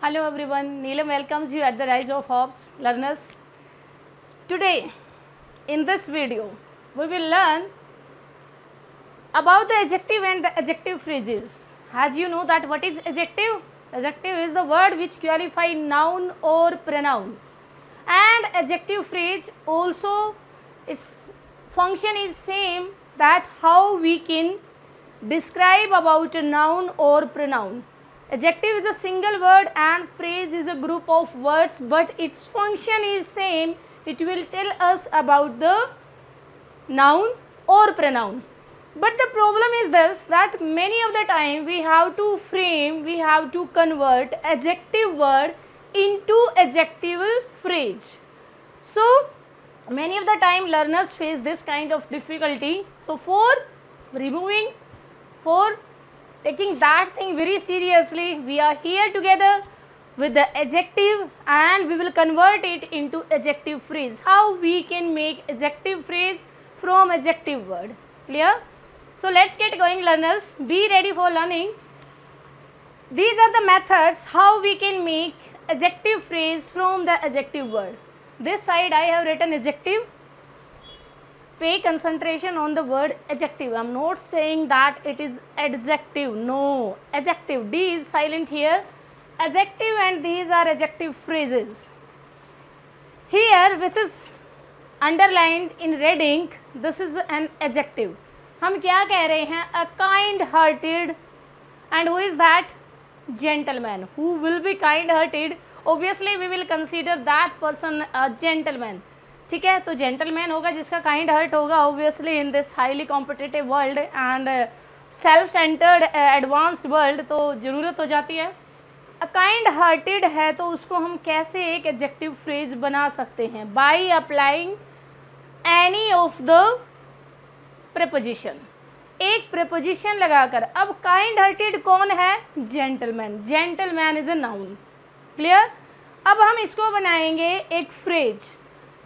Hello everyone, Neelam welcomes you at the Rise of Hopes learners. Today in this video we will learn about the adjective and the adjective phrases. As you know that what is adjective? Adjective is the word which qualify noun or pronoun, and adjective phrase also its function is same, that how we can describe about a noun or pronoun. Adjective is a single word and phrase is a group of words, but its function is same. It will tell us about the noun or pronoun. But the problem is this, that many of the time we have to convert adjective word into adjective phrase. So many of the time learners face this kind of difficulty. So for taking that thing very seriously, we are here together with the adjective and we will convert it into adjective phrase. How we can make adjective phrase from adjective word. Clear? So let's get going, learners. Be ready for learning. These are the methods how we can make adjective phrase from the adjective word. This side I have written adjective. Pay concentration on the word adjective. I am not saying that it is adjective. No, adjective. D is silent here. Adjective, and these are adjective phrases. Here, which is underlined in red ink, this is an adjective. हम क्या कह रहे हैं? A kind-hearted, and who is that? Gentleman. Who will be kind-hearted? Obviously, we will consider that person a gentleman. ठीक है, तो gentleman होगा जिसका काइंड हर्ट होगा. Obviously in this highly competitive world and self centred advanced world तो ज़रूरत हो जाती है. काइंड हार्टेड है तो उसको हम कैसे एक एडजेक्टिव फ्रेज बना सकते हैं? By applying any of the preposition. एक प्रीपोजिशन लगाकर. अब काइंड हार्टेड कौन है? Gentleman. Gentleman is a noun. Clear? अब हम इसको बनाएंगे एक phrase.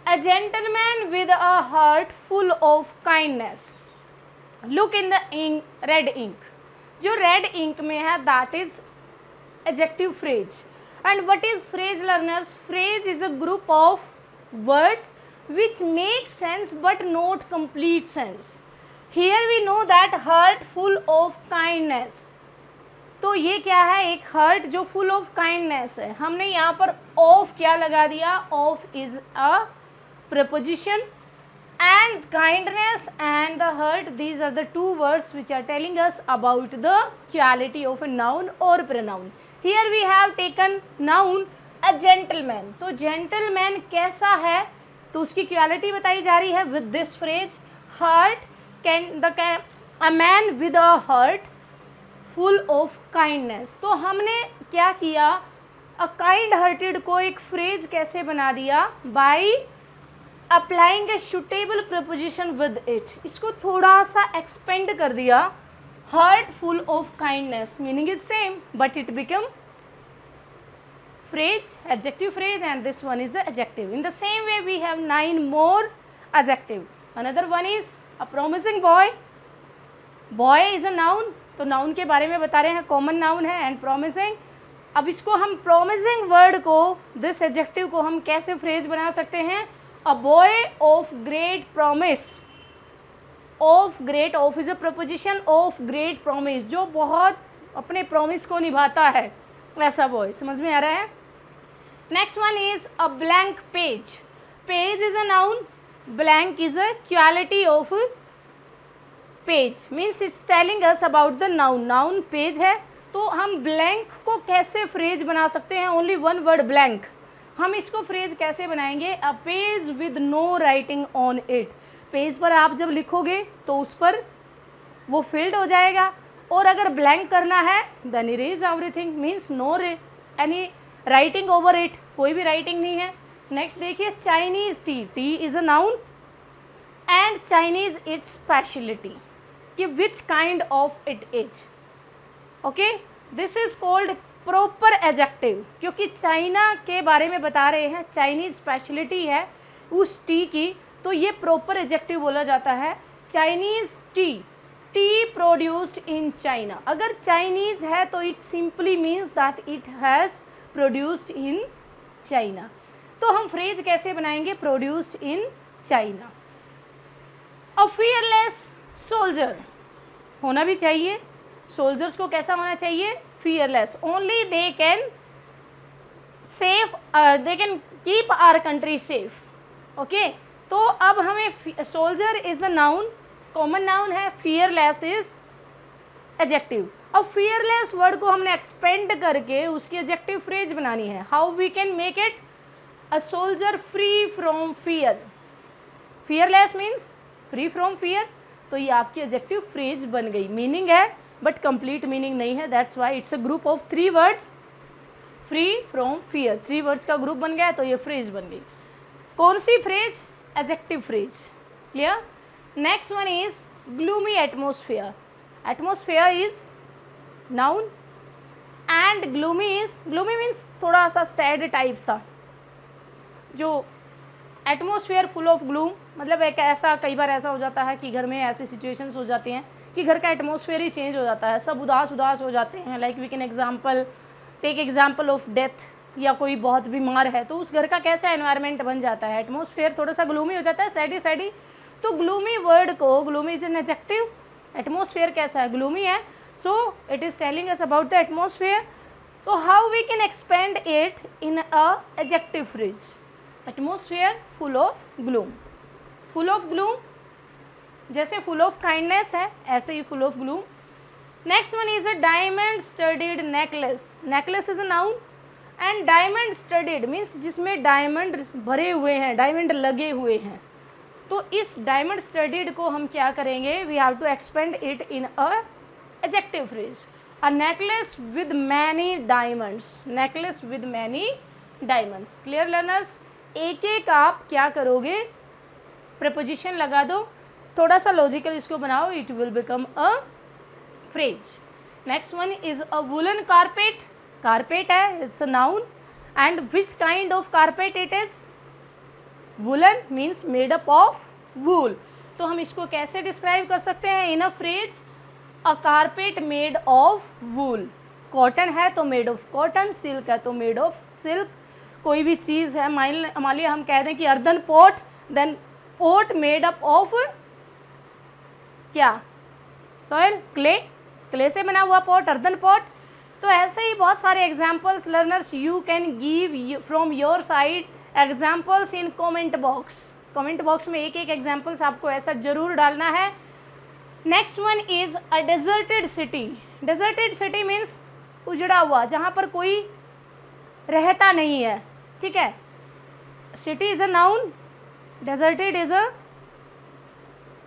A gentleman with a heart full of kindness. Look in the ink, red ink. जो red ink में है that is adjective phrase. And what is phrase, learners? Phrase is a group of words which make sense but not complete sense. Here we know that heart full of kindness. तो ये क्या है? एक hurt जो full of kindness है. हमने यहाँ पर ऑफ क्या लगा दिया? Of is a preposition, and kindness and the hurt, these are the two words which are telling us about the quality of a noun or pronoun. Here we have taken noun a gentleman. तो gentleman कैसा है? तो उसकी quality बताई जा रही है with this phrase a man with a heart full of kindness. तो हमने क्या किया? a kind hearted को एक phrase कैसे बना दिया? by applying a suitable preposition with it. इसको थोड़ा सा एक्सपेंड कर दिया. Heart full of kindness meaning is same but it become phrase, adjective phrase, and this one is the adjective. In the same way we have 9 more adjective. Another one is a promising boy. Boy is a noun. तो noun के बारे में बता रहे हैं, common noun है and promising. अब इसको हम promising word को, this adjective को हम कैसे phrase बना सकते हैं? A boy of great promise. Of is a preposition of great promise. जो बहुत अपने promise को निभाता है वैसा boy. समझ में आ रहा है? Next one is a blank page. Page is a noun. Blank is a quality of page. Means it's telling us about the noun. Noun page है. तो हम blank को कैसे phrase बना सकते हैं? Only one word blank. हम इसको फ्रेज कैसे बनाएंगे? A page with no writing on it. Page पर आप जब लिखोगे तो उस पर वो फिल्ड हो जाएगा, और अगर ब्लैंक करना है then erase everything. Means no any writing over it. कोई भी राइटिंग नहीं है. नेक्स्ट देखिए Chinese tea. Tea is a noun and Chinese its speciality. कि which kind of it is. Okay, this is called proper adjective, क्योंकि China के बारे में बता रहे हैं, चाइनीज स्पेशलिटी है उस टी की, तो ये प्रॉपर एडजेक्टिव बोला जाता है. Chinese tea. Tea produced in China. अगर चाइनीज है तो it simply means that it has produced in China. तो हम फ्रेज कैसे बनाएंगे, produced in China. A fearless soldier होना भी चाहिए, सोल्जर्स को कैसा होना चाहिए, fearless, only they can safe, they can keep our country safe. Okay, तो अब हमें soldier is the noun, common noun है, फियरलेस इज एडजेक्टिव। अब फियरलेस वर्ड को हमने एक्सपेंड करके उसकी एडजेक्टिव फ्रेज बनानी है। How we can make it, a soldier free from fear, fearless means free from fear, तो ये आपकी एडजेक्टिव फ्रेज बन गई। मीनिंग है बट कंप्लीट मीनिंग नहीं है, that's why it's a group of 3 words, free from fear, 3 words का group बन गया, तो ये फ्रेज बन गई। कौन सी phrase, adjective phrase, clear. Next one is gloomy atmosphere, atmosphere is noun and gloomy is, gloomy means थोड़ा सा सैड टाइप सा, जो एटमोसफियर फुल ऑफ ग्लूम, मतलब एक ऐसा, कई बार ऐसा हो जाता है कि घर में ऐसी सिचुएशंस हो जाती हैं कि घर का एटमोसफियर ही चेंज हो जाता है, सब उदास उदास हो जाते हैं। Like we can example take example of death, या कोई बहुत बीमार है तो उस घर का कैसा एनवायरनमेंट बन जाता है, एटमोसफियर थोड़ा सा ग्लूमी हो जाता है, सैडी सैडी। तो ग्लूमी वर्ड को, gloomy is an adjective, atmosphere कैसा है, ग्लूमी है, so it is telling us about the atmosphere. तो how we can expand it in a adjective phrase, atmosphere full of gloom, full of gloom जैसे full of kindness है ऐसे ही full of gloom. Next one is a diamond studded necklace, necklace is a noun and diamond studded means जिसमें diamond भरे हुए हैं, diamond लगे हुए हैं। तो इस डायमंड स्टडीड को हम क्या करेंगे, we have to expand it in a adjective phrase, a necklace with many diamonds, necklace with many diamonds. Clear learners, एक एक आप क्या करोगे, प्रपोजिशन लगा दो, थोड़ा सा लॉजिकल इसको बनाओ, it will become a phrase. Next one is a woollen carpet, carpet है, it's a noun and which kind of carpet it is, woollen means made up of wool. तो हम इसको कैसे डिस्क्राइब कर सकते हैं in a phrase, a carpet made of wool, cotton है तो मेड ऑफ कॉटन, सिल्क है तो मेड ऑफ सिल्क। कोई भी चीज़ है, मान लिया हम कह दें कि earthen pot, then pot made up of क्या, सॉइल, क्ले, क्ले से बना हुआ पॉट, अर्दन पॉट। तो ऐसे ही बहुत सारे examples learners you can give from your side examples in comment box, comment box में एक एक एग्जाम्पल्स आपको ऐसा जरूर डालना है। Next one is a deserted city, deserted city means उजड़ा हुआ, जहाँ पर कोई रहता नहीं है, ठीक है। City is a noun, deserted is a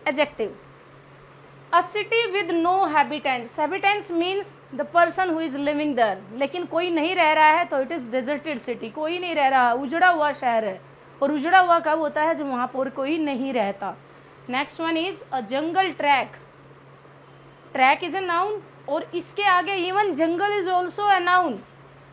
adjective. A city with no habitants, habitants means the person who is living there, लेकिन कोई नहीं रह रहा है तो इट इज़ डेजर्टेड सिटी, कोई नहीं रह रहा, उजड़ा हुआ शहर है। और उजड़ा हुआ कब होता है, जब वहाँ पर कोई नहीं रहता। Next one is a jungle track, track is a noun, और इसके आगे even jungle is also a noun,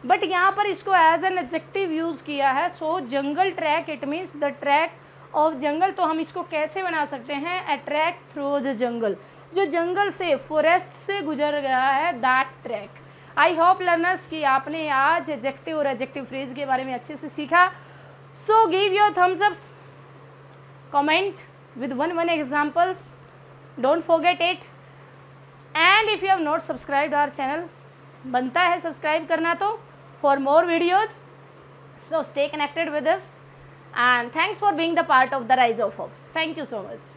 but यहाँ पर इसको एज एन एडजेक्टिव यूज़ किया है। So jungle track it means the track of jungle. तो हम इसको कैसे बना सकते हैं, a track through the jungle, जो जंगल से, फॉरेस्ट से गुजर गया है, that track. I hope learners कि आपने आज एडजेक्टिव और एडजेक्टिव फ्रेज के बारे में अच्छे से सीखा। So give your thumbs ups, comment with one examples, don't forget it, and if you have not subscribed our channel, बनता है सब्सक्राइब करना तो, for more videos, so stay connected with us and thanks for being the part of the Rise of Hopes. Thank you so much.